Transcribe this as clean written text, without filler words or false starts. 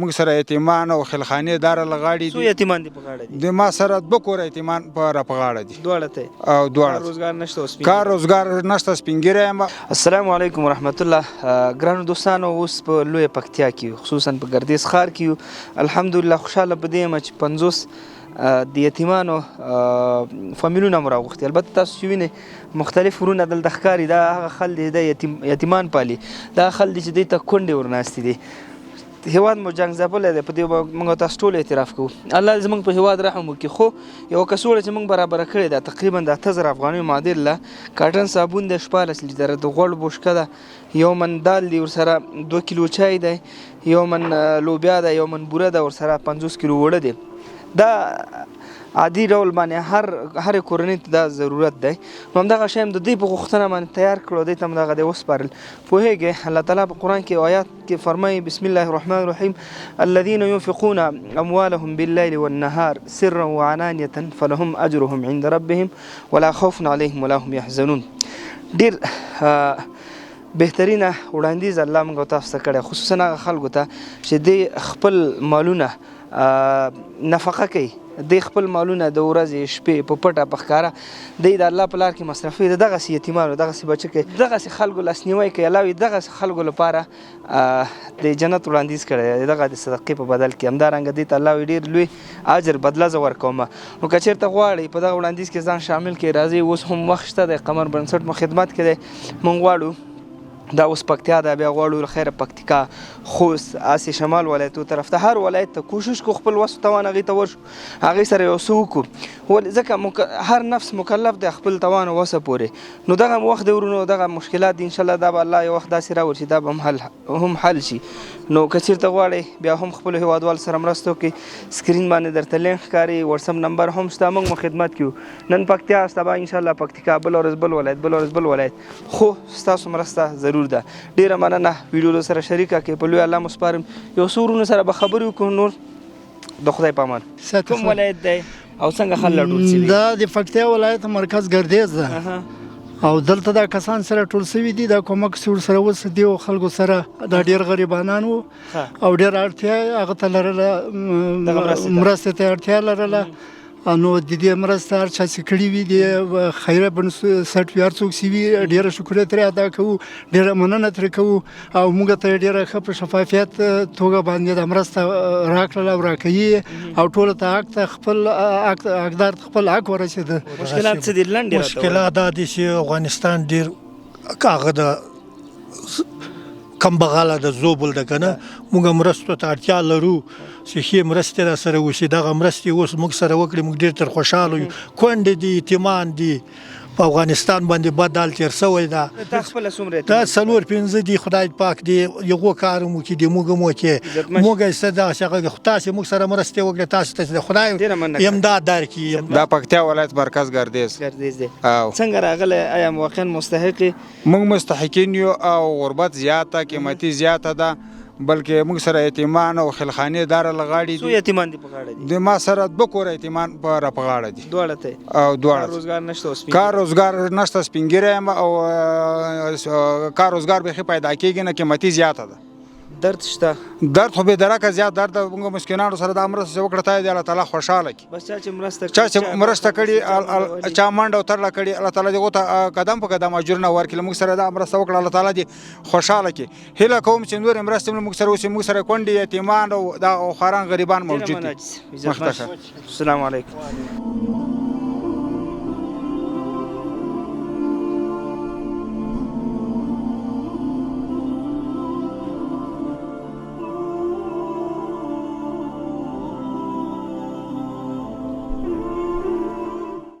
موږ سره یتیمان او خلخانې داره له غاړې څو یتیمان دي په غاړه دي؟ د ما سره 2 کوره یتیمان په غاړه دي. دواړه ته او دواړه روزګار نشته اوس؟ کار روزګار نشته، سپینګیری یم. السلام علیکم ورحمت الله. ګرانو دوستانو، اوس په لویه پکتیا کې خصوصا په ګردیز ښار کې الحمدلله خوشحاله په دې یم چې 50 د یتیمانو فامیلونه مو راغوښتي. البته تاسو چې وینئ مختلف ورونه دلته ښکاري، دا هغه خل دی د یتیمان پالي، دا خل دی چې دوی ته کونډې ورناستې دي. هیواد مو جنګ ځپلی دی، په دې موږ تاسو ټول اعتراف کوو. الله دې زموږ په هیواد رحم وکړي. خو یوه کڅوړه چې موږ برابره کړې ده تقریبا د 8000 افغانیو معادل له کاټن صابون دی، 14 لیټره د غوړ بوشکه ده، 1 من دال دی، ورسره 2 کیلو چای دی، 1 من لوبیا ده، 1 من بوره ده، ورسره 50 کیلو وړه دی. دا عادي ډول باندې هر کورنۍ ته دا ضرورت دی. نو همدغه شی هم د دوی په غوښتنه باندې تیار کړو، دوی ته هم دغه دی وسپارل. پوهېږئ الله تعالی په قرآن کې آیات کې فرمایي بسم الله الرحمن الرحیم الذين ينفقون اموالهم بالليل والنهار سرا وعلانية فلهم اجرهم عند ربهم ولا خوف عليهم ولا هم يحزنون. ډېر بهترینه وړاندیز الله موږ تاسو ته کړی، خصوصا هغه خلکو ته چې دوی خپل مالونه نفقه کوي، دوی خپل مالونه د ورځې شپې په پټه په ښکاره دوی د الله په لار کې مصرفوي. د دغسې یتیمانو دغسې بچه کوي، دغسې خلکو لاسنیوی کوي. الله وایي دغسې خلکو لپاره د جنت وړاندیز کړی دی، دغه د صدقې په بدل کې. همدارنګه دوی ته الله وایي ډېر لوی اجر بدله زه ورکوم. نو که چېرته غواړئ په دغه وړاندیز کې ځان شامل کړئ، راځئ. اوس هم وخت شته دی، قمر بنسټ مو خدمت کې دی. موږ غواړو دا اوس پکتیا ده، بیا غواړو خیره پکتیکا، خوست، آسی شمال ولایتو طرف ته هر ولایت ته کوشش کو خپل وس توان هغې ته ورشو، هغې سره یو څه وکړو. ولې ځکه هر نفس مکلف دی خپل توان او وسه پورې. نو دغه وخت دی ورونو، دغه مشکلات دي انشاءالله دا به الله یو وخت داسې راوړي چې دا به هم حل شي. نو که چېرته غواړئ بیا هم خپلو هیوادوالو سره مرسته وکړئ. سکرین باندې درته لینک ښکاري، وټساپ نمبر هم شته، موږ مو خدمت کوو. نن پکتیا، سبا انشاءالله پکتیکا، بل ورځ بل ولایت، بل ورځ بل ولایت. خو ستاسو مرسته ضرور ده. ډېره مننه، ویډیو سره شریکه کړئ. په لوی الله مو سپارم. یو څو ورونو سره به خبرې وکړو. نور د خدای په امان. کوم ولایت دی او څنګه خل راټول شوي؟ دا د پکتیا ولایت مرکز ګردیز ده او دلته دا کسان سره ټول شوي دي. دا کومک چې ورسره اوس دي خلکو سره دا ډېر غریبانان وو او ډېر اړتیا هغه ته لرله، مرستې ته اړتیا لرله. نو د دې مرسته هر چا چې کړې وي د خیره بنسټ وي، هر څوک چې وي ډېره شکریه ترې ادا کوو، ډېره مننه ترې کوو او موږ ته ډېره ښه په شفافیت توګه باندې د مرسته راکړله او راکوي او ټولو ته حق ته خپل حقدار ته خپل حق ورسېده. مشکلات څه دي؟ لنډې راته مشکلات دا دي چې افغانستان ډېر هغه د کم بغاله د زوبل ده که نه، موږ مرستو ته اړتیا لرو چې ښې مرستې را سره وشي. دغه مرستې اوس موږ سره وکړي، موږ ډېر تر خوشحاله یو. کونډې دي، یتیمان دي، په افغانستان باندې بد حال تېر شوی ده. تا خپله څومره دا 4-5 دي، خدای پاک دی یغو کار مو کې دی، موږ هم وکړي، موږ یې څه دغسې هغه تاسې موږ سره مرستې وکړې، تاسو ته د خدای امداد درکړي. دا پکتیا ولایت مرکز ګردیز دی. څنګه راغلی؟ آیا واقعا مستحق یې؟ موږ مستحقین یو او غربت زیاته، قیمتي زیاته ده، بلکې موږ سره یتیمان او خلخانې داره له غاړې څو یتیمان دي په غاړه دي؟ د ما سره 2 کوره یتیمان په غاړه دي. دواړه ته او دواړه روزګار نشته اوس؟ کار روزګار نشته، سپینګیری یم او کار روزګار بیخي پیدا کېږي نه، قیمتي زیاته ده. درد شته؟ درد خو بې درکه زیات درد ده. موږ مسکینانو سره دا مرسته وکړه، ته دې الله تعالی خوشحاله کړي. بس چا چې مرسته چا چې مرسته کړي، چا منډه او ترله کړي، الله تعالی دې هغو ته قدم په قدم اجرونه ورکړي. موږ سره دا مرسته وکړه، الله تعالی دې خوشحاله کړي. هیله کوم چې نورې مرستې هم موږ سره وشي. موږ سره کونډې، یتیمان او دا خواران غریبان موجود دي. السلام علیکم.